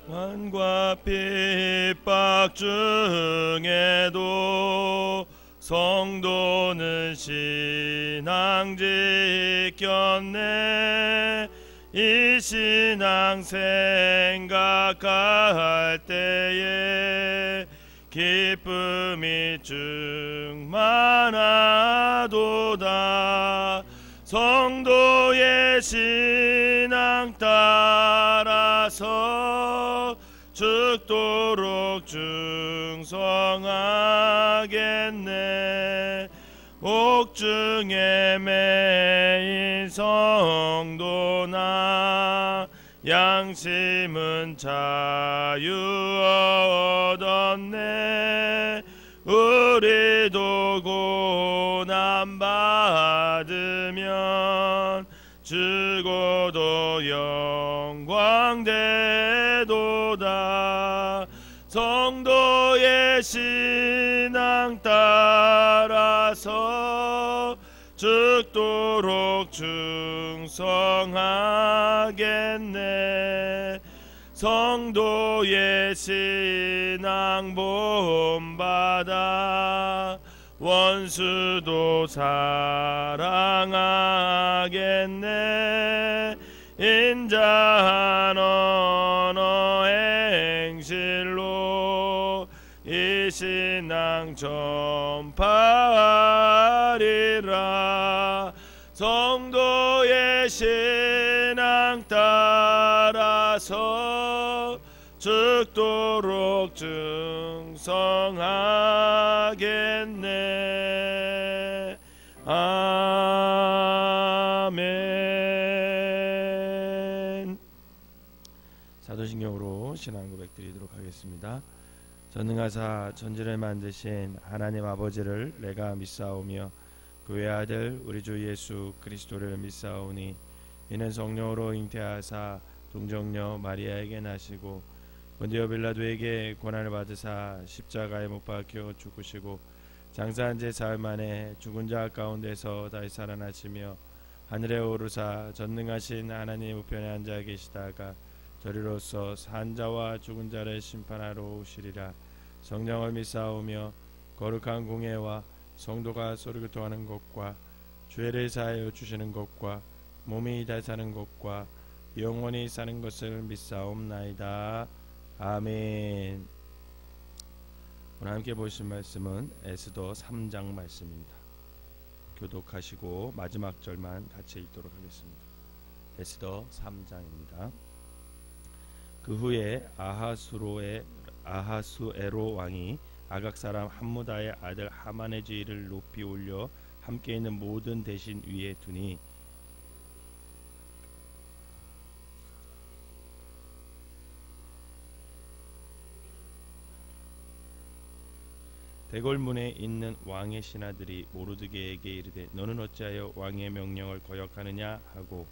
환과 핍박 중에도 성도는 신앙 지켰네. 이 신앙 생각할 때에 기쁨이 충만하도다. 성도의 신앙 따라서 죽도록 충성하겠네. 옥중에 매인 성도나 양심은 자유 얻었네. 우리도 고난 받으면 죽어도 영광 되도다. 성도의 신앙 따라서 죽도록 충성하겠네. 성도의 신앙 본받아 원수도 사랑하겠네. 인자한 언어 행실로 이 신앙 전파하리라. 성도의 신앙 따라서 죽도록 충성하겠네. 아멘. 사도신경으로 신앙 고백 드리도록 하겠습니다. 전능하사 천지를 만드신 하나님 아버지를 내가 믿사오며 그 외아들 우리 주 예수 그리스도를 믿사오니 이는 성령으로 잉태하사 동정녀 마리아에게 나시고 본디오 빌라도에게 고난을 받으사 십자가에 못 박혀 죽으시고 장사한 지 사흘 만에 죽은 자 가운데서 다시 살아나시며 하늘에 오르사 전능하신 하나님 우편에 앉아 계시다가 저리로서 산 자와 죽은 자를 심판하러 오시리라. 성령을 믿사오며 거룩한 공예와 성도가 서로 교통하는 것과 죄를 사하여 주시는 것과 몸이 다시 사는 것과 영원히 사는 것을 믿사옵나이다. 아멘. 오늘 함께 보실 말씀은 에스더 3장 말씀입니다. 교독하시고 마지막 절만 같이 읽도록 하겠습니다. 에스더 3장입니다. 그 후에 아하수에로 왕이 아각 사람 함무다의 아들 하만의 지위를 높이 올려 함께 있는 모든 대신 위에 두니 대궐문에 있는 왕의 신하들이 모르드게에게 이르되 너는 어찌하여 왕의 명령을 거역하느냐 하고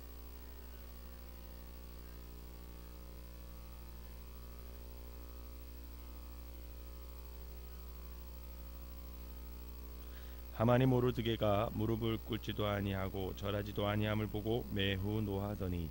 하만이 모르드게가 무릎을 꿇지도 아니하고 절하지도 아니함을 보고 매우 노하더니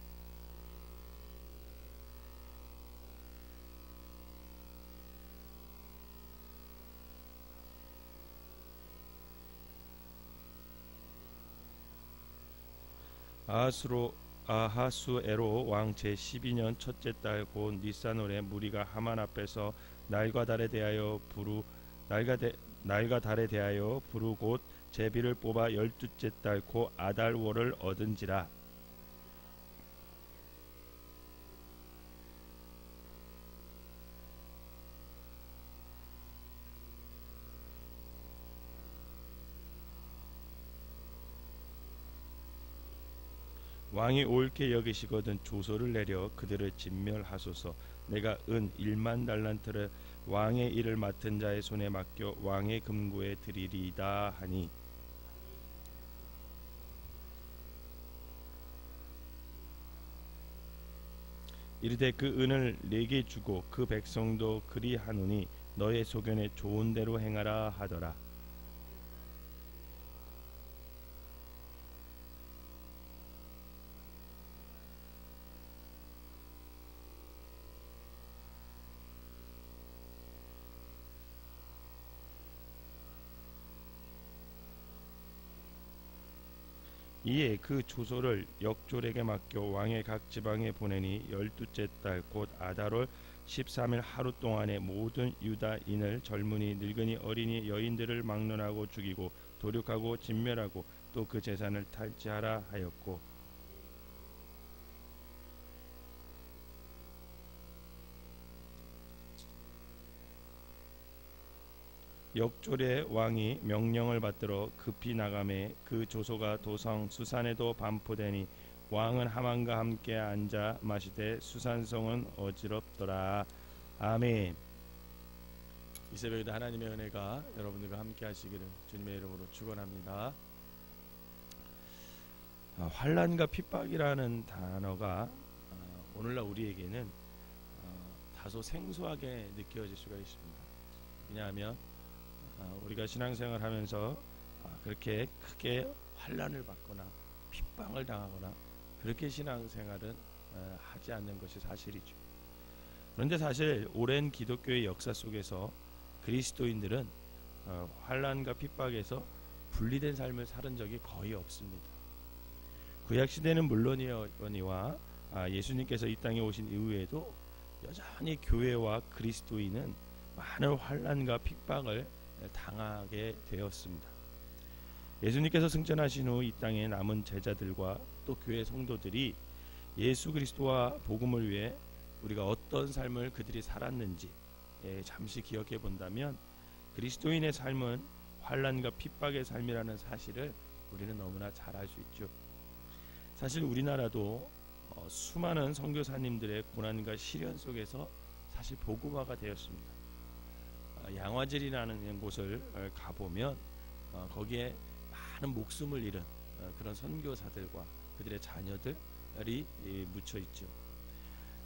아하수에로 왕 제12년 첫째 달 곧 니산월에 무리가 하만 앞에서 날과 달에 대하여 부르 곧 제비를 뽑아 12째 달 곧 아달월을 얻은지라. 왕이 옳게 여기시거든 조서를 내려 그들을 진멸하소서. 내가 은 1만 달란트를 왕의 일을 맡은 자의 손에 맡겨 왕의 금고에 드리리이다 하니 이르되 그 은을 내게 주고 그 백성도 그리하노니 너의 소견에 좋은 대로 행하라 하더라. 이에 그 조소를 역졸에게 맡겨 왕의 각 지방에 보내니 12째 달 곧 아달월 13일 하루 동안에 모든 유다인을 젊은이 늙은이 어린이 여인들을 막론하고 죽이고 도륙하고 진멸하고 또 그 재산을 탈취하라 하였고, 역졸의 왕이 명령을 받들어 급히 나가매 그 조소가 도성 수산에도 반포되니 왕은 하만과 함께 앉아 마시되 수산성은 어지럽더라. 아멘. 이 새벽에도 하나님의 은혜가 여러분들과 함께 하시기를 주님의 이름으로 축원합니다. 환난과 핍박이라는 단어가 오늘날 우리에게는 다소 생소하게 느껴질 수가 있습니다. 왜냐하면 우리가 신앙생활을 하면서 그렇게 크게 환난을 받거나 핍박을 당하거나 그렇게 신앙생활은 하지 않는 것이 사실이죠. 그런데 사실 오랜 기독교의 역사 속에서 그리스도인들은 환난과 핍박에서 분리된 삶을 살은 적이 거의 없습니다. 구약시대는 물론이거니와 예수님께서 이 땅에 오신 이후에도 여전히 교회와 그리스도인은 많은 환난과 핍박을 당하게 되었습니다. 예수님께서 승천하신 후 이 땅에 남은 제자들과 또 교회 성도들이 예수 그리스도와 복음을 위해 우리가 어떤 삶을 그들이 살았는지 잠시 기억해 본다면 그리스도인의 삶은 환난과 핍박의 삶이라는 사실을 우리는 너무나 잘 알 수 있죠. 사실 우리나라도 수많은 선교사님들의 고난과 시련 속에서 사실 복음화가 되었습니다. 양화질이라는 곳을 가보면 거기에 많은 목숨을 잃은 그런 선교사들과 그들의 자녀들이 묻혀 있죠.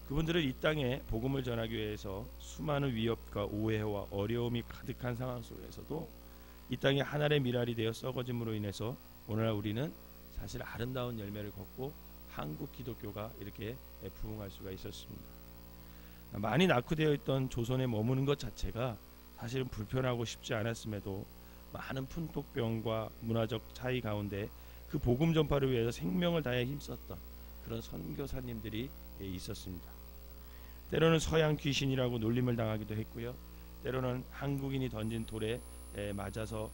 그분들은 이 땅에 복음을 전하기 위해서 수많은 위협과 오해와 어려움이 가득한 상황 속에서도 이 땅에 하늘의 미랄이 되어 썩어짐으로 인해서 오늘날 우리는 사실 아름다운 열매를 걷고 한국 기독교가 이렇게 부흥할 수가 있었습니다. 많이 낙후되어 있던 조선에 머무는 것 자체가 사실은 불편하고 쉽지 않았음에도 많은 풍토병과 문화적 차이 가운데 그 복음 전파를 위해서 생명을 다해 힘썼던 그런 선교사님들이 있었습니다. 때로는 서양 귀신이라고 놀림을 당하기도 했고요. 때로는 한국인이 던진 돌에 맞아서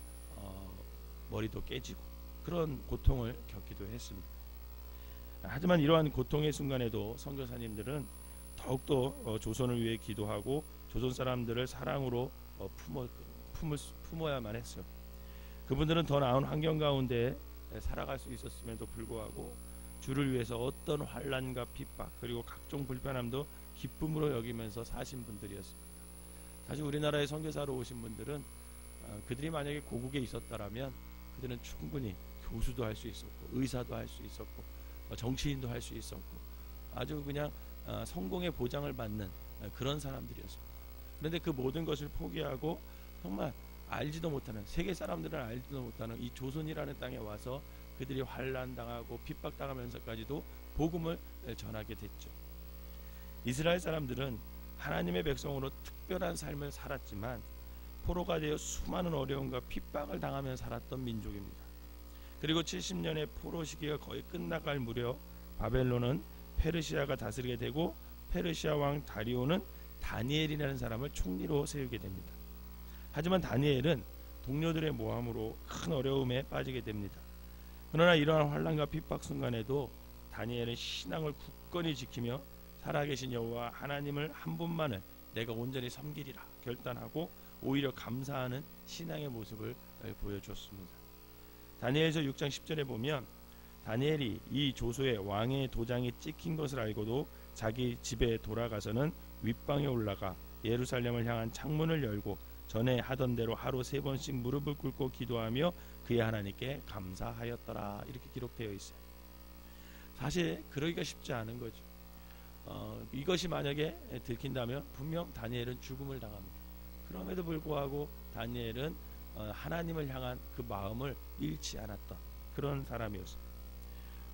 머리도 깨지고 그런 고통을 겪기도 했습니다. 하지만 이러한 고통의 순간에도 선교사님들은 더욱더 조선을 위해 기도하고 조선 사람들을 사랑으로 품어야만 했어요. 그분들은 더 나은 환경 가운데 살아갈 수 있었음에도 불구하고 주를 위해서 어떤 환난과 핍박 그리고 각종 불편함도 기쁨으로 여기면서 사신 분들이었습니다. 사실 우리나라에 선교사로 오신 분들은 그들이 만약에 고국에 있었다라면 그들은 충분히 교수도 할 수 있었고 의사도 할 수 있었고 정치인도 할 수 있었고 아주 그냥 성공의 보장을 받는 그런 사람들이었습니다. 그런데 그 모든 것을 포기하고 정말 알지도 못하는 세계 사람들은 알지도 못하는 이 조선이라는 땅에 와서 그들이 환난당하고 핍박당하면서까지도 복음을 전하게 됐죠. 이스라엘 사람들은 하나님의 백성으로 특별한 삶을 살았지만 포로가 되어 수많은 어려움과 핍박을 당하며 살았던 민족입니다. 그리고 70년의 포로 시기가 거의 끝나갈 무렵 바벨론은 페르시아가 다스리게 되고 페르시아 왕 다리오는 다니엘이라는 사람을 총리로 세우게 됩니다. 하지만 다니엘은 동료들의 모함으로 큰 어려움에 빠지게 됩니다. 그러나 이러한 환난과 핍박 순간에도 다니엘은 신앙을 굳건히 지키며 살아계신 여호와 하나님을 한 분만을 내가 온전히 섬기리라 결단하고 오히려 감사하는 신앙의 모습을 보여주었습니다. 다니엘서 6장 10절에 보면 다니엘이 이 조소의 왕의 도장이 찍힌 것을 알고도 자기 집에 돌아가서는 윗방에 올라가 예루살렘을 향한 창문을 열고 전에 하던 대로 하루 3번씩 무릎을 꿇고 기도하며 그의 하나님께 감사하였더라 이렇게 기록되어 있어요. 사실 그러기가 쉽지 않은 거죠. 이것이 만약에 들킨다면 분명 다니엘은 죽음을 당합니다. 그럼에도 불구하고 다니엘은 하나님을 향한 그 마음을 잃지 않았던 그런 사람이었습니다.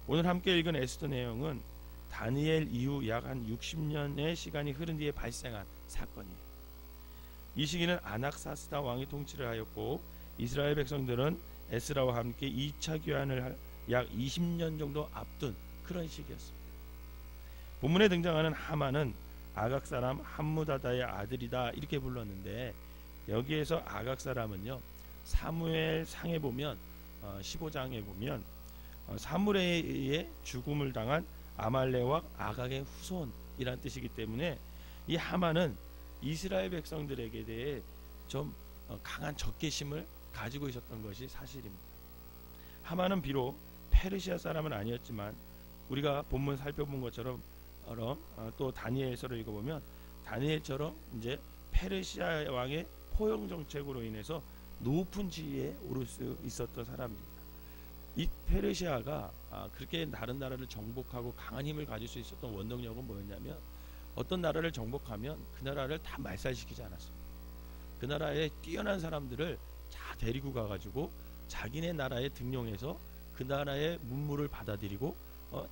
오늘 함께 읽은 에스더 내용은 다니엘 이후 약 한 60년의 시간이 흐른 뒤에 발생한 사건이에요. 이 시기는 아낙사스다 왕이 통치를 하였고 이스라엘 백성들은 에스라와 함께 2차 귀환을 약 20년 정도 앞둔 그런 시기였습니다. 본문에 등장하는 하만은 아각 사람 함무다다의 아들이다 이렇게 불렀는데, 여기에서 아각 사람은요, 사무엘상에 보면 15장에 보면 사물에 의해 죽음을 당한 아말렉과 아각의 후손이란 뜻이기 때문에 이 하만은 이스라엘 백성들에게 대해 좀 강한 적개심을 가지고 있었던 것이 사실입니다. 하만은 비록 페르시아 사람은 아니었지만 우리가 본문 살펴본 것처럼 또 다니엘서를 읽어보면 다니엘처럼 이제 페르시아 왕의 포용 정책으로 인해서 높은 지위에 오를 수 있었던 사람입니다. 이 페르시아가 그렇게 다른 나라를 정복하고 강한 힘을 가질 수 있었던 원동력은 뭐였냐면, 어떤 나라를 정복하면 그 나라를 다 말살시키지 않았습니다. 그 나라에 뛰어난 사람들을 다 데리고 가가지고 자기네 나라에 등용해서 그 나라의 문물을 받아들이고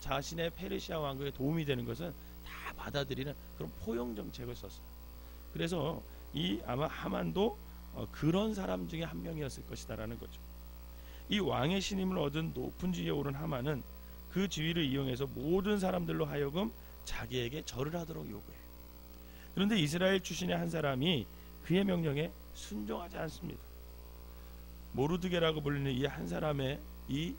자신의 페르시아 왕국에 도움이 되는 것은 다 받아들이는 그런 포용 정책을 썼어요. 그래서 아마 하만도 그런 사람 중에 한 명이었을 것이다라는 거죠. 이 왕의 신임을 얻은 높은 지위에 오른 하만은 그 지위를 이용해서 모든 사람들로 하여금 자기에게 절을 하도록 요구해요. 그런데 이스라엘 출신의 한 사람이 그의 명령에 순종하지 않습니다. 모르드게라고 불리는 이 한 사람의 이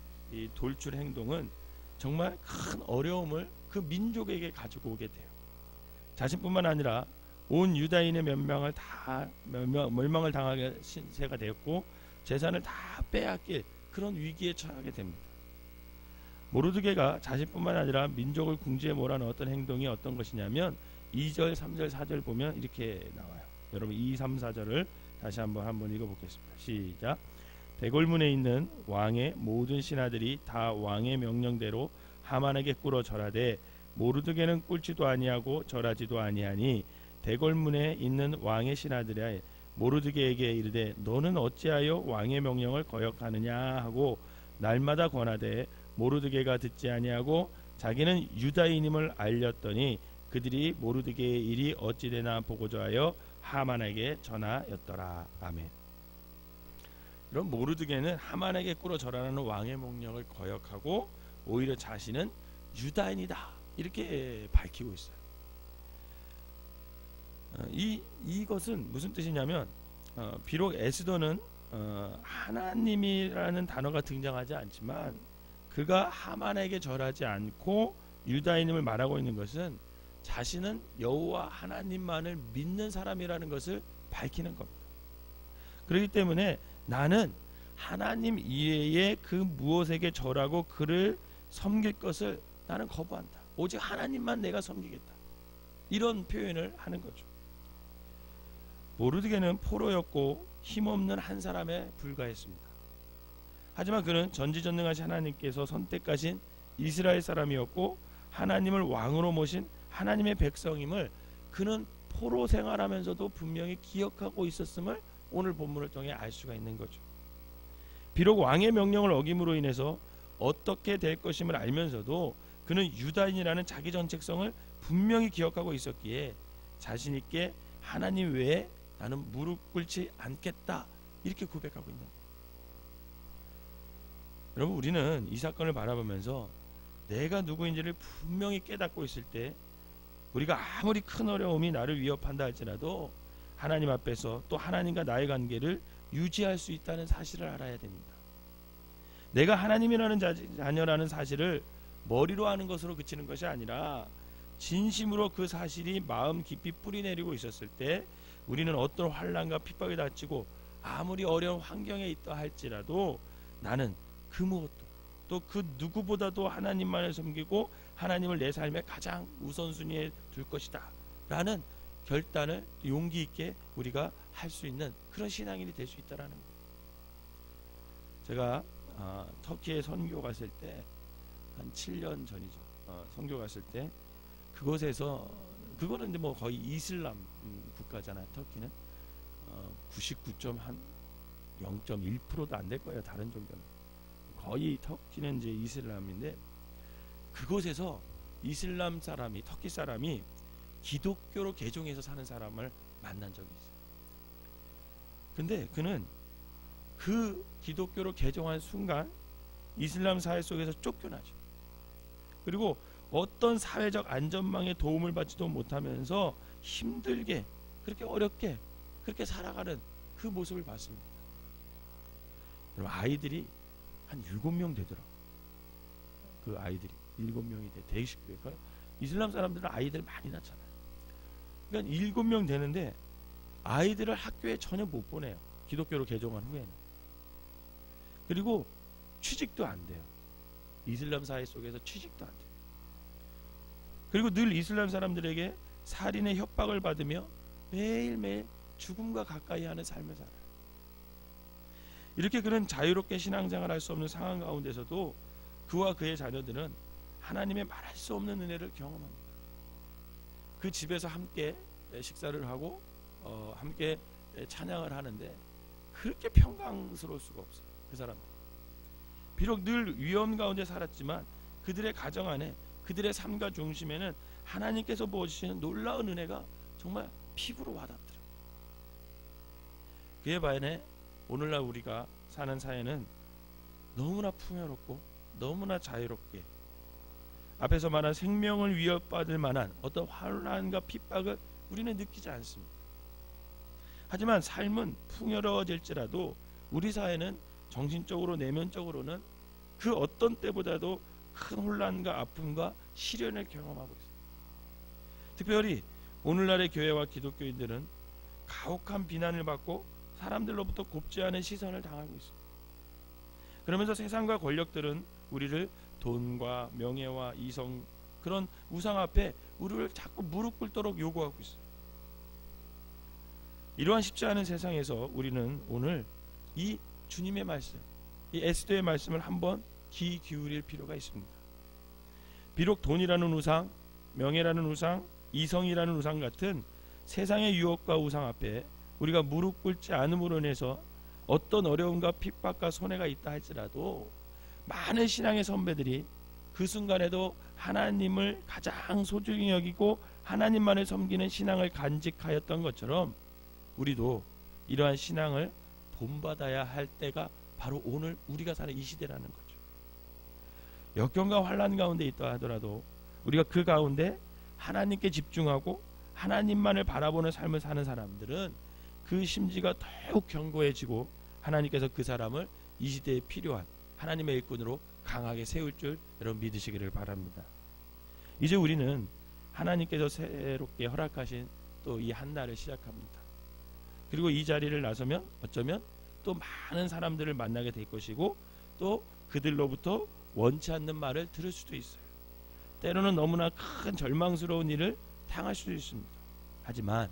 돌출 행동은 정말 큰 어려움을 그 민족에게 가지고 오게 돼요. 자신뿐만 아니라 온 유다인의 멸망을 당하게 신세가 되었고 재산을 다 빼앗길 그런 위기에 처하게 됩니다. 모르드게가 자신뿐만 아니라 민족을 궁지에 몰아넣었던 행동이 어떤 것이냐면 2절, 3절, 4절 보면 이렇게 나와요. 여러분 2, 3, 4절을 다시 한번 읽어보겠습니다. 시작. 대궐문에 있는 왕의 모든 신하들이 다 왕의 명령대로 하만에게 꿇어 절하되 모르드게는 꿇지도 아니하고 절하지도 아니하니 대궐문에 있는 왕의 신하들이 모르드게에게 이르되 너는 어찌하여 왕의 명령을 거역하느냐 하고 날마다 권하되 모르드게가 듣지 아니하고 자기는 유다인임을 알렸더니 그들이 모르드게의 일이 어찌되나 보고자 하여 하만에게 전하였더라. 아멘. 그럼 모르드게는 하만에게 꿇어 절하는 왕의 명령을 거역하고 오히려 자신은 유다인이다 이렇게 밝히고 있어요. 이것은 무슨 뜻이냐면 비록 에스더는 하나님이라는 단어가 등장하지 않지만 그가 하만에게 절하지 않고 유다인임을 말하고 있는 것은 자신은 여호와 하나님만을 믿는 사람이라는 것을 밝히는 겁니다. 그렇기 때문에 나는 하나님 이외에 그 무엇에게 절하고 그를 섬길 것을 나는 거부한다. 오직 하나님만 내가 섬기겠다. 이런 표현을 하는 거죠. 모르드게는 포로였고 힘없는 한 사람에 불과했습니다. 하지만 그는 전지전능하신 하나님께서 선택하신 이스라엘 사람이었고 하나님을 왕으로 모신 하나님의 백성임을 그는 포로 생활하면서도 분명히 기억하고 있었음을 오늘 본문을 통해 알 수가 있는 거죠. 비록 왕의 명령을 어김으로 인해서 어떻게 될 것임을 알면서도 그는 유다인이라는 자기 정체성을 분명히 기억하고 있었기에 자신 있게 하나님 외에 나는 무릎 꿇지 않겠다 이렇게 고백하고 있는 거예요. 여러분 우리는 이 사건을 바라보면서 내가 누구인지를 분명히 깨닫고 있을 때 우리가 아무리 큰 어려움이 나를 위협한다 할지라도 하나님 앞에서 또 하나님과 나의 관계를 유지할 수 있다는 사실을 알아야 됩니다. 내가 하나님이라는 자녀라는 사실을 머리로 아는 것으로 그치는 것이 아니라 진심으로 그 사실이 마음 깊이 뿌리내리고 있었을 때 우리는 어떤 환난과 핍박에 다치고 아무리 어려운 환경에 있다 할지라도 나는 그 무엇도 또 그 누구보다도 하나님만을 섬기고 하나님을 내 삶의 가장 우선순위에 둘 것이다 라는 결단을 용기 있게 우리가 할 수 있는 그런 신앙인이 될 수 있다는 거예요. 제가 터키에 선교 갔을 때 한 7년 전이죠. 선교 갔을 때 그곳에서 그거는 이제 뭐 거의 이슬람 국가잖아요. 터키는 99.0.1%도 안 될 거예요. 다른 종교는 거의 터키는 이제 이슬람인데 그곳에서 이슬람 사람이 터키 사람이 기독교로 개종해서 사는 사람을 만난 적이 있어요. 근데 그는 그 기독교로 개종한 순간 이슬람 사회 속에서 쫓겨나죠. 그리고 어떤 사회적 안전망에 도움을 받지도 못하면서 힘들게 그렇게 어렵게 그렇게 살아가는 그 모습을 봤습니다. 여러분, 아이들이 한 7명 되더라고요. 그 아이들이 7명이 돼. 대식교회. 그러니까 이슬람 사람들은 아이들 많이 낳잖아요. 그러니까 7명 되는데 아이들을 학교에 전혀 못 보내요. 기독교로 개종한 후에는. 그리고 취직도 안 돼요. 이슬람 사회 속에서 취직도 안 돼요. 그리고 늘 이슬람 사람들에게 살인의 협박을 받으며 매일매일 죽음과 가까이 하는 삶을 살아요. 이렇게 그는 자유롭게 신앙생활을 할 수 없는 상황 가운데서도 그와 그의 자녀들은 하나님의 말할 수 없는 은혜를 경험합니다. 그 집에서 함께 식사를 하고 함께 찬양을 하는데 그렇게 평강스러울 수가 없어요. 그 사람들. 비록 늘 위험 가운데 살았지만 그들의 가정 안에 그들의 삶과 중심에는 하나님께서 부어주시는 놀라운 은혜가 정말 피부로 와닿더라. 그에 반해 오늘날 우리가 사는 사회는 너무나 풍요롭고 너무나 자유롭게 앞에서 말한 생명을 위협받을 만한 어떤 환난과 핍박을 우리는 느끼지 않습니다. 하지만 삶은 풍요로워질지라도 우리 사회는 정신적으로 내면적으로는 그 어떤 때보다도 큰 혼란과 아픔과 시련을 경험하고 있습니다. 특별히 오늘날의 교회와 기독교인들은 가혹한 비난을 받고 사람들로부터 곱지 않은 시선을 당하고 있습니다. 그러면서 세상과 권력들은 우리를 돈과 명예와 이성 그런 우상 앞에 우리를 자꾸 무릎 꿇도록 요구하고 있어요. 이러한 쉽지 않은 세상에서 우리는 오늘 이 주님의 말씀, 이 에스더의 말씀을 한번 귀 기울일 필요가 있습니다. 비록 돈이라는 우상, 명예라는 우상, 이성이라는 우상 같은 세상의 유혹과 우상 앞에 우리가 무릎 꿇지 않음으로 인해서 어떤 어려움과 핍박과 손해가 있다 할지라도 많은 신앙의 선배들이 그 순간에도 하나님을 가장 소중히 여기고 하나님만을 섬기는 신앙을 간직하였던 것처럼 우리도 이러한 신앙을 본받아야 할 때가 바로 오늘 우리가 사는 이 시대라는 거죠. 역경과 환난 가운데 있다 하더라도 우리가 그 가운데 하나님께 집중하고 하나님만을 바라보는 삶을 사는 사람들은 그 심지가 더욱 견고해지고 하나님께서 그 사람을 이 시대에 필요한 하나님의 일꾼으로 강하게 세울 줄 여러분 믿으시기를 바랍니다. 이제 우리는 하나님께서 새롭게 허락하신 또 이 한 날을 시작합니다. 그리고 이 자리를 나서면 어쩌면 또 많은 사람들을 만나게 될 것이고 또 그들로부터 원치 않는 말을 들을 수도 있어요. 때로는 너무나 큰 절망스러운 일을 당할 수도 있습니다. 하지만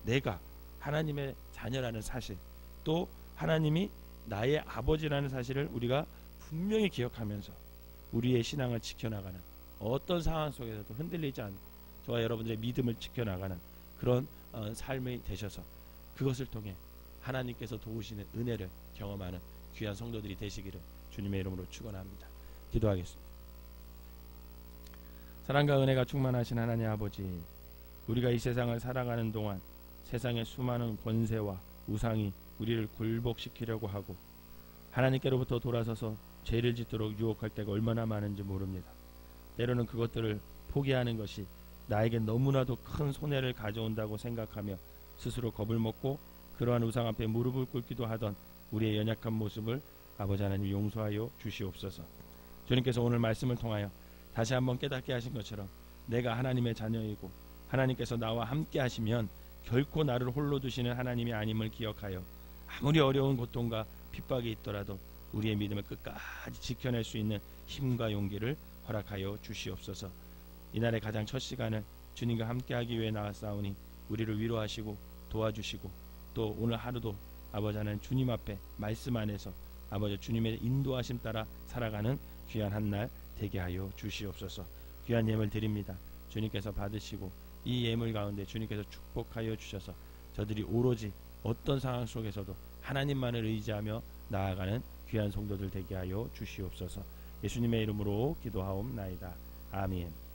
내가 하나님의 자녀라는 사실 또 하나님이 나의 아버지라는 사실을 우리가 분명히 기억하면서 우리의 신앙을 지켜나가는 어떤 상황 속에서도 흔들리지 않고 저와 여러분들의 믿음을 지켜나가는 그런 삶이 되셔서 그것을 통해 하나님께서 도우시는 은혜를 경험하는 귀한 성도들이 되시기를 주님의 이름으로 축원합니다. 기도하겠습니다. 사랑과 은혜가 충만하신 하나님 아버지, 우리가 이 세상을 살아가는 동안 세상의 수많은 권세와 우상이 우리를 굴복시키려고 하고 하나님께로부터 돌아서서 죄를 짓도록 유혹할 때가 얼마나 많은지 모릅니다. 때로는 그것들을 포기하는 것이 나에게 너무나도 큰 손해를 가져온다고 생각하며 스스로 겁을 먹고 그러한 우상 앞에 무릎을 꿇기도 하던 우리의 연약한 모습을 아버지 하나님 용서하여 주시옵소서. 주님께서 오늘 말씀을 통하여 다시 한번 깨닫게 하신 것처럼 내가 하나님의 자녀이고 하나님께서 나와 함께 하시면 결코 나를 홀로 두시는 하나님이 아님을 기억하여 아무리 어려운 고통과 핍박이 있더라도 우리의 믿음을 끝까지 지켜낼 수 있는 힘과 용기를 허락하여 주시옵소서. 이날의 가장 첫 시간을 주님과 함께하기 위해 나왔사오니 우리를 위로하시고 도와주시고 또 오늘 하루도 아버지 하나님 주님 앞에 말씀 안에서 아버지 주님의 인도하심 따라 살아가는 귀한 한 날 되게 하여 주시옵소서. 귀한 예물 드립니다. 주님께서 받으시고 이 예물 가운데 주님께서 축복하여 주셔서 저들이 오로지 어떤 상황 속에서도 하나님만을 의지하며 나아가는 귀한 성도들 되게 하여 주시옵소서. 예수님의 이름으로 기도하옵나이다. 아멘.